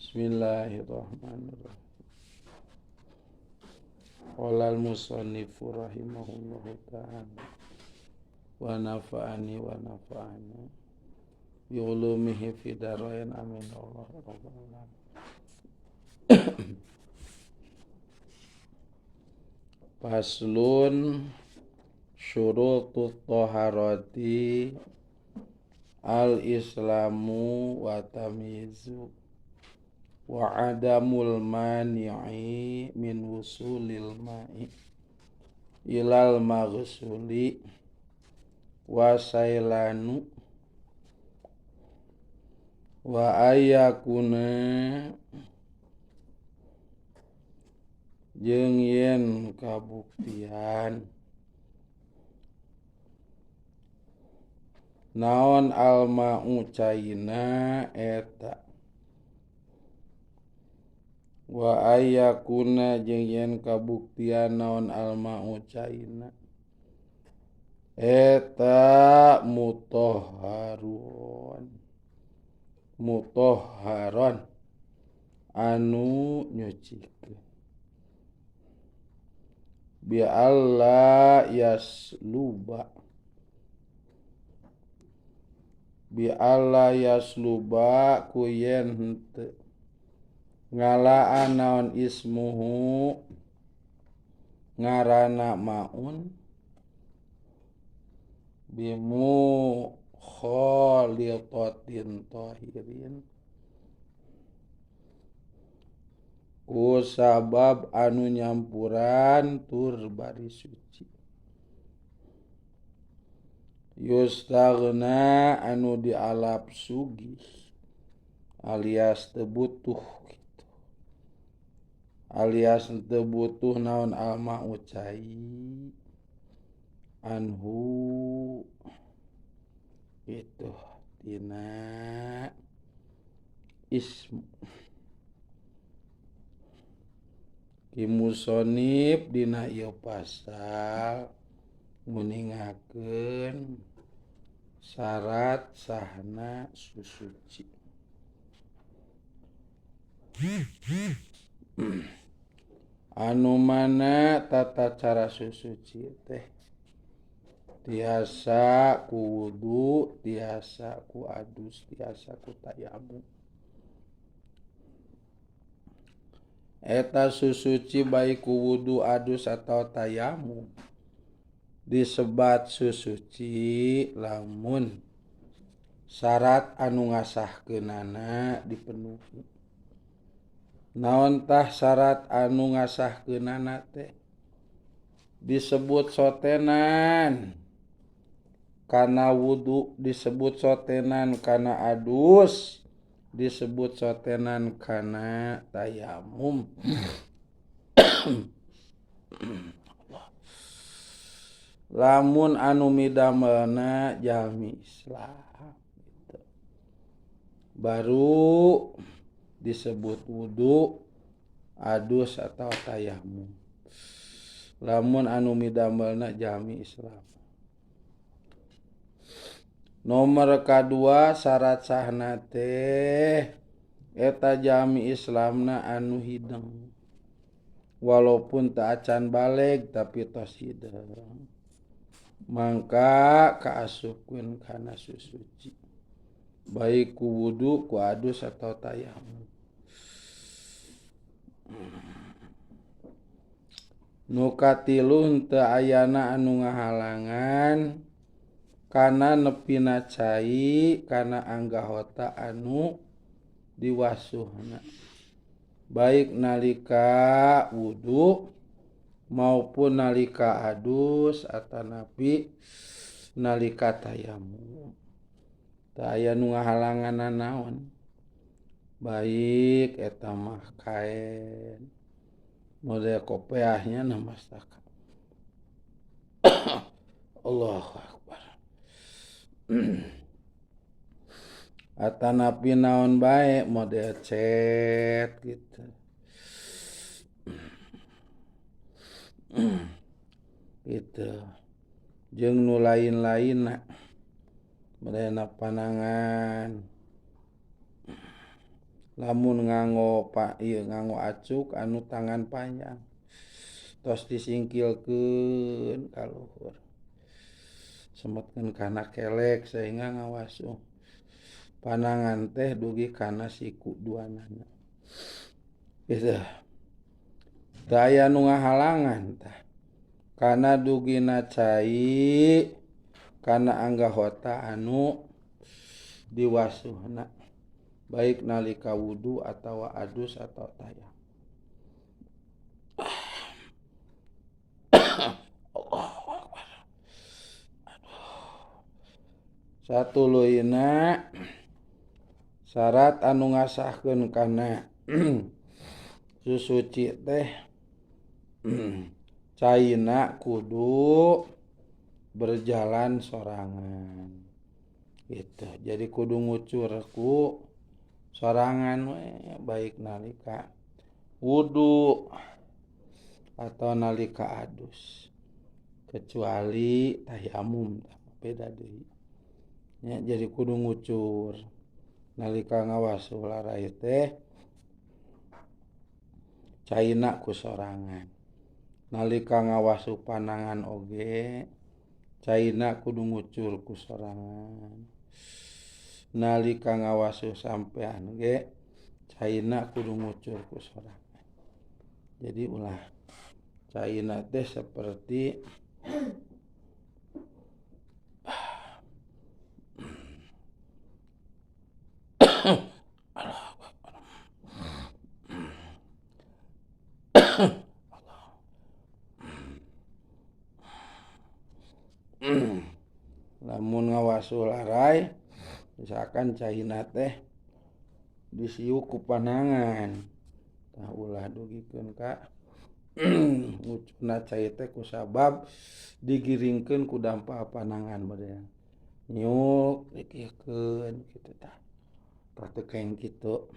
Bismillahirrahmanirrahim. Qala al-musannifu rahimahullahu ta'ala wa nafa'ani wa nafa'ana bi ulumihi fi darain amin Allah rabbal alamin. Faslun syurutut taharati al-islamu wa tamyizu wa adamul mani'i min wusulil ma'i ilal maghsuli wa sailanu wa ayakuna jeung yen kabuktian naon alma'u caina eta wa ayakuna jeung yen kabuktian naon alma'u caina eta mutahharon anu nyucikeun bi alla yasluba ku yen henteu ngalaan naon ismuhu ngarana maun bimu khalitatin tahirin ku sabab anu nyampuran tur bari suci yustaghna anu dialap sugih alias teu butuh gitu. Alias teu butuh naon alma'u cai anhu itu tina ismu kimusonib dina ieu pasal nguningakeun syarat sahna susuci. Anu mana tata cara susuci teh tiasa ku wudu, tiasa ku adus, tiasa ku tayamum. Eta susuci baik ku wudu, adus atau tayamum disebat susuci lamun syarat anu ngasahkeunana dipenuhi. Naon tah syarat anu ngasahkeunana teh disebut sotenan kana wudu, disebut sotenan kana adus, disebut sotenan kana tayamum. Lamun anu midamelna jalmi Islam gitu. Baru disebut wudu, adus atau tayamum. Lamun anu midamelna jalmi Islam. Nomor kadua syarat sahna teh eta jalmi Islamna anu hideng. Walaupun teu acan baleg tapi tos hideng. Mangka kaasupkeun kana susuci. Baik ku wudu, ku adus atau tayamum. Nu katilu henteu ayana anu ngahalangan kana nepina cai kana anggahota anu diwasuhna. Baik nalika wudu maupun nalika adus atanapi nalika tayamum. Teu aya nu ngahalangan naon. Baik eta mah kain model kopiahnya namastaka. Allahu Akbar. Atanapi naon bae model cet gitu. Gitu. Jeung nu lain-lainna. Merena panangan Lamun nganggo nganggo acuk anu tangan panjang tos disingkilkeun ka luhur semetkeun kana kelek sehingga ngawasuh panangan teh dugi kana siku duanana gitu. Teu aya nu ngahalangan tah kana dugina cai kana anggahota anu diwasuhna baik nalika wudu atawa adus atau tayamum. Satuluyna syarat anu ngasahkeun kana susuci teh caina kudu berjalan sorangan gitu. Jadi kudu ngucur ku sorangan we baik nalika wudu atau nalika adus kecuali tayamum beda deui nya. Jadi kudu ngucur nalika ngawasuh larai teh caina ku sorangan, nalika ngawasuh panangan oge caina kudu ngucur ku sorangan, nalika ngawasuh sampean ge caina kudu ngucur ku sorangan. Jadi ulah caina teh seperti lamun ngawasuh larai misalkan caina teh disiuk ku panangan tah ulah dugikeun ka ngucurna cai teh ku sabab digiringkeun ku dampa panangan model nyuk dikieukeun kitu tah teu keng kitu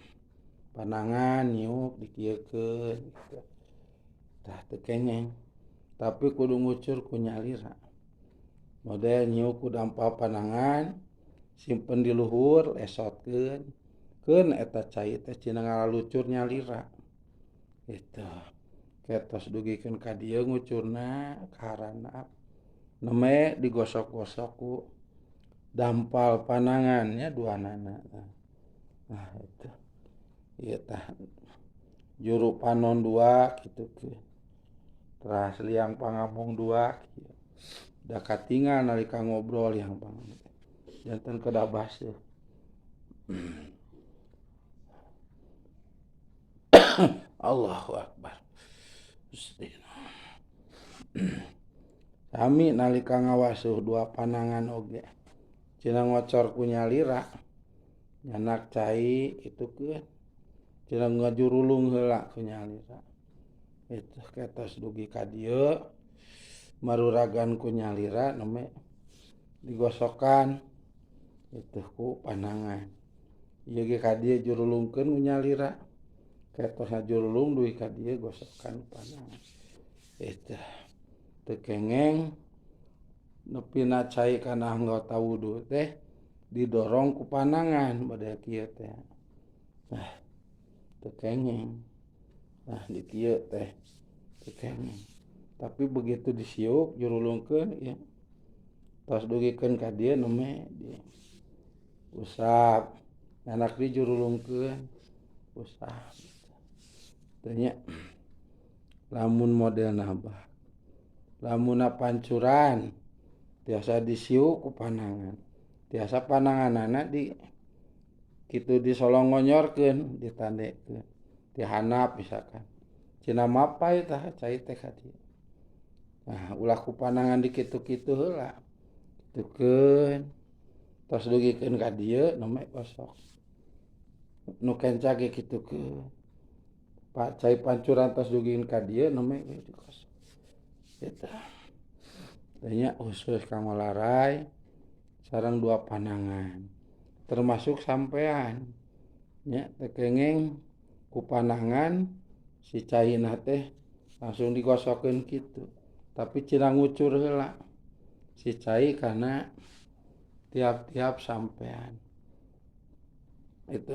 panangan nyuk dikieukeun gitu tah teu kengeng tapi kudu ngucur ku nyalira model nyuk ku dampa panangan simpen di luhur esotkeun keun eta cai teh cenah ngalalucur nyalira gitu. Ketos dugikeun ka dieu ngucurna ka harana neme digosok-gosok ku dampal panangannya duanana. Nah itu ieu tah juru panon 2 kitu ke teras liang pangambung 2 kieu da katingal nalika ngobrol yang pangambung janten kedah baseuh. Allahu Akbar. Sami nalika ngawasuh 2 panangan oge cenah ngocor ku nyalira nyanak cai itu keun cenah ngajurulung heula ku nyalira itu ketos dugi ka dieu maruragan ku nyalira neme digosokan itu ku panangan ieu ge ka dieu jurulungkeun ku nyalira ketos ngajurulung dugi ka dieu gosokan panangan itu teu kengeng nepina cai kana anggota wudu teh didorong ku panangan model kieu teh. Nah teu kengeng. Nah di kieu teh teu kengeng. Tapi begitu disiuk jurulungkeun ya tos dugikeun ka dieu neme di usap nyanak dijurulungkeun usap teh nya. Lamun model nabah lamun pancuran tiasa disiuk ku panangan tiasa pananganana di kitu disolongonyorkeun ditandekeun dihandap misalkan cenah mapai tah cai teh ka dieu. Nah ulah ku panangan di kitu-kitu heula kitukeun tos dugikeun ka dieu neme gosok nu kenca ge kitukeun cai pancuran tos dugikeun ka dieu neme digosok gitu. Tanya khusus kanggo larai sareng 2 panangan termasuk sampean nya teu kengeng ku panangan si caina teh langsung digosokkeun kitu tapi cenah ngucur heula si cai kana tiap-tiap sampean itu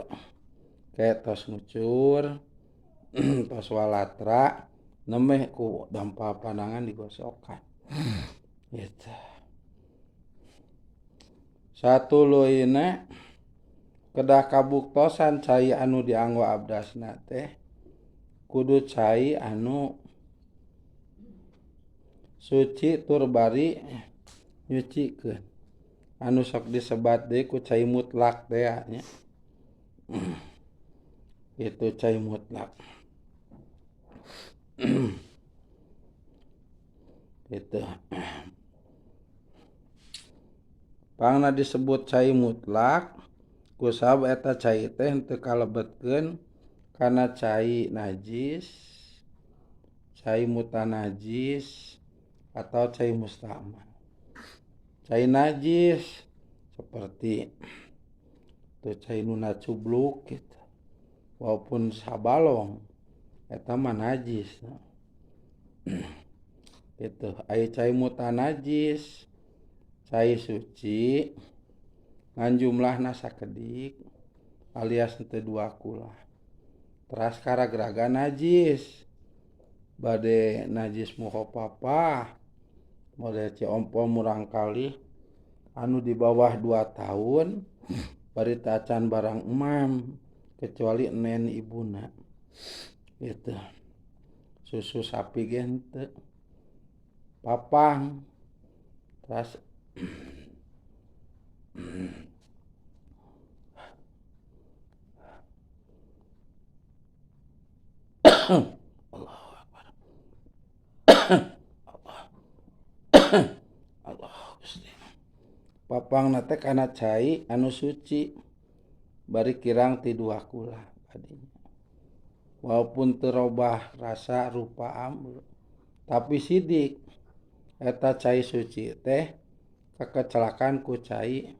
kayak tos ngucur tos walatra nemeh ku dampa panangan digosokan gitu. Satuluyna kedah kabuktosan cai anu dianggo abdasna teh kudu cai anu suci tur bari nyucikeun. Anu sok disebat deui ku cai mutlak teh nya. Itu cai mutlak. Itu. Pangna disebut cai mutlak kusab eta cai teh teu kalebetkeun kana cai najis, cai mutanajis atau cai musta'mal. Cai najis seperti tu cai nuna cubluk gitu. Walaupun sabalong eta mah najis. Itu aya cai mutanajis, cai suci ngan jumlahna sakedik alias teu dua kulah. Teras karagraga najis. Bade najis mukhafafah model ciompol murangkalih anu di bawah 2 tahun bari tacan barang emam kecuali nen ibuna. Gitu. Susu sapi ge henteu. Papang. Teras Allahu Akbar. Allah Gusti. Papangna teh kana cai anu suci bari kirang ti 2 kulah kadinya. Walaupun teu robah rasa rupa ambeul tapi sidik eta cai suci teh kakecelakaan ku cai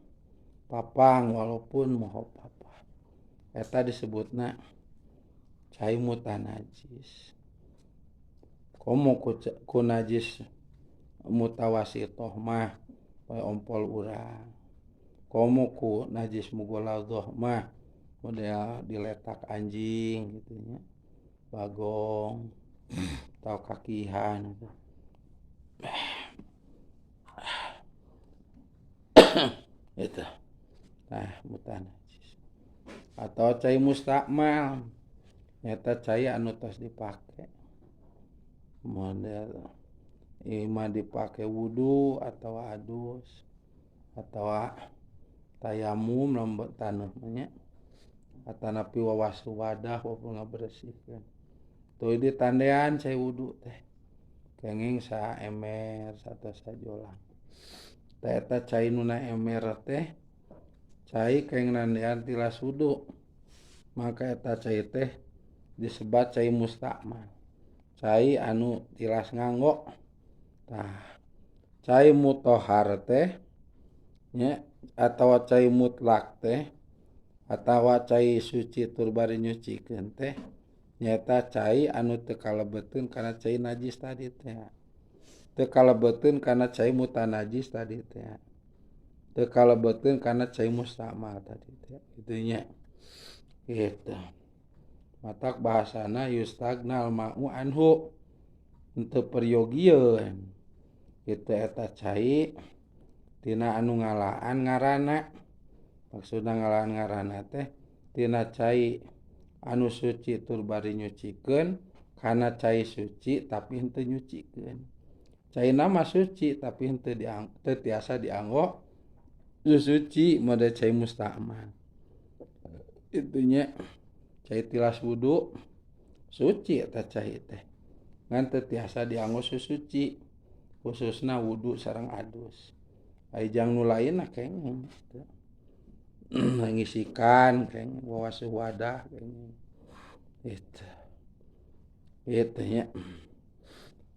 papang walaupun mukhafafah. Eta disebutna cai mutanajis. Komo ku najis mutawasitoh mah poe ompol urang. Komo ku najis mughaladhah mah model diletak anjing gitu nya. Bagong atau kakihan gitu. Itu. Nah, mutanajis. Atau cai musta'mal. Eta cai anu tos dipake. Model ima dipake wudu atau adus atau tayamum lambet taneuh nya. Atanapi wawasu wadah walaupun ngabersihkeun. Tuh di tandean cai wudu teh. Kenging sa emer atau sajolang. Teh eta cai nuna emer teh cai kenging nandean tilas wudu. Maka eta cai teh disebat cai musta'mal. Cai anu tilas nganggo. Tah, cai mutahhar teh nya atawa cai mutlak teh atawa cai suci tur bari nyucikeun teh nyaeta cai anu teu kalebetkeun kana cai najis tadi teh. Teu kalebetkeun kana cai mutanajis tadi teh. Teu kalebetkeun kana cai musta'mal tadi teh. Kitu nya. Gitu. Matak bahasana yustagnal ma'u anhu henteu peryogieun. Kitu eta cai tina anu ngalaan ngaranna. Maksudna ngalaan ngaranna teh tina cai anu suci tur bari nyucikeun kana cai suci tapi henteu nyucikeun. Caina mah suci tapi henteu tiasa dianggo suci mode cai musta'mal. Itu nya. Cai tilas wudu suci eta cai teh. Ngan teu tiasa dianggo suci khususna wudu sareng adus. Aijang nu lainna kenging gitu. Ngisikan kenging wawasuh wadah kenging. Gitu. Gitu nya.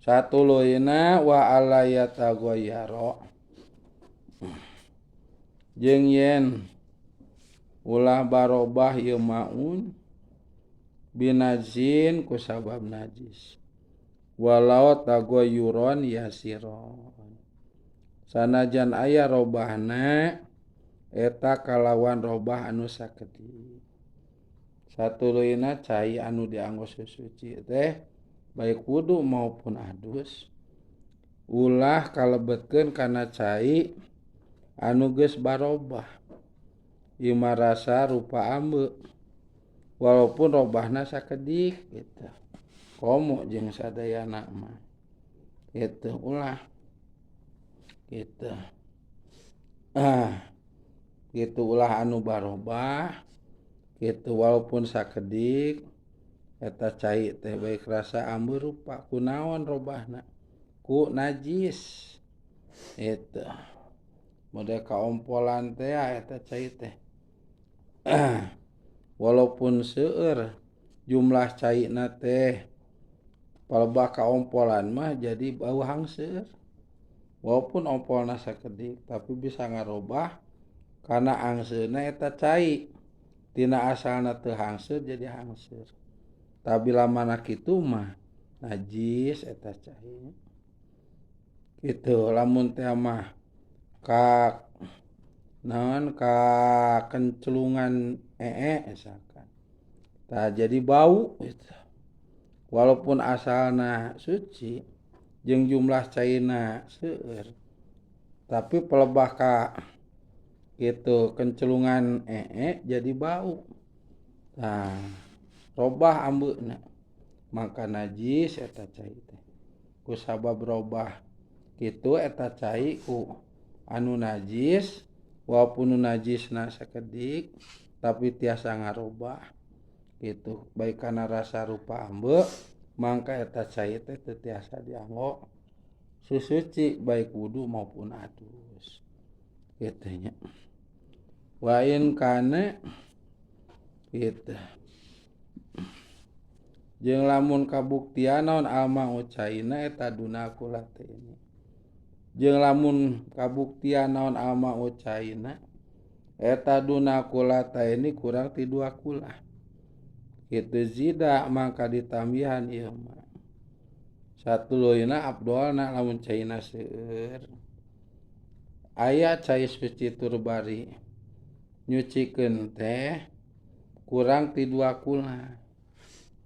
Satuluyna wa alayataghayyara. Jeung yen ulah barobah ieu maun binajin ku sabab najis walau taghayyuran yasiron sanajan aya robahna eta kalawan robah anu sakedik Satuluina cai anu dianggo suci teh baik wudu maupun adus ulah kalebetkeun kana cai anu geus barobah ieu mah rasa rupa ambe walaupun robahna sakedik gitu komo jeung sadayana mah gitu ulah gitu gitu ulah anu barobah gitu walaupun sakedik eta cai teh baik rasa ambe rupa kunaon robahna ku najis itu model kaompolan teh eta cai teh walaupun seueur jumlah caina teh palebah kaompolan mah jadi bau hangseur walaupun ompolna sakedik tapi bisa ngarobah karena angseurna eta cai tina asalna teu hangseur jadi hangseur tapi lamana kitu mah najis eta cai gitu lamun teh mah ka naon ka kencelungan misalkan tah jadi bau gitu. Walaupun asalna suci jeung jumlah caina seueur tapi pelebah ka gitu kencelungan jadi bau nah robah ambeuna maka najis eta cai teh ku sabab robah kitu eta cai ku anu najis walaupun najisna sakedik tapi tiasa ngarobah gitu baik kana rasa rupa ambe mangka eta cai teh teu tiasa dianggo suci baik wudu maupun adus kitu nya wain kana kitu jeung lamun kabuktian naon alma ucaina eta duna kula teh ini jeung lamun kabuktian naon alma ucaina eta duna kula teh ini kurang ti 2 kula kitu zida mangka ditambihan ieu mah satuluyna afdolna lamun caina seueur aya cai suci turbari nyucikeun teh kurang ti 2 kula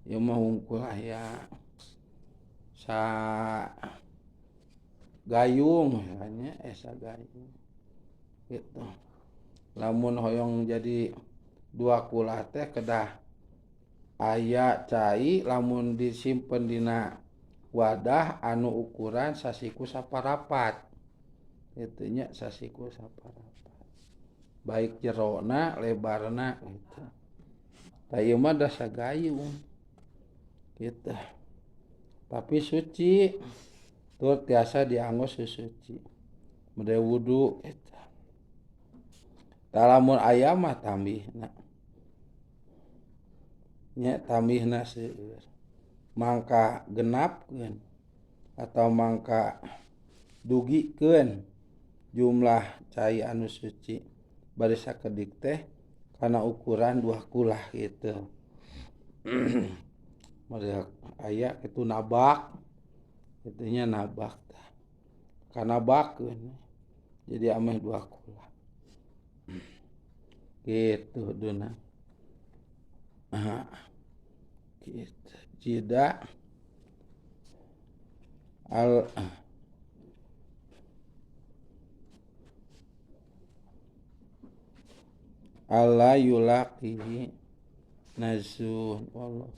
ieu mah hungkul aya sa gayung hanya esa gayung gitu lamun hoyong jadi 2 kula teh kedah aya cai lamun disimpen dina wadah anu ukuran sasiku saparapat kitu nya sasiku saparapat baik jerona lebarna gitu tah ieu mah da sagayung gitu tapi suci tur tiasa dianggo suci model wudu gitu tah lamun aya mah tambihna nya tambihna seueur mangka genapkeun atau mangka dugikeun jumlah cai anu suci bari sakedik teh kana ukuran 2 kulah gitu model aya kitu nabak kitunya nabak tah kana bakeun jadi ameh 2 kulah gitu duna gitu jida al alla yulaqihi nazun wallah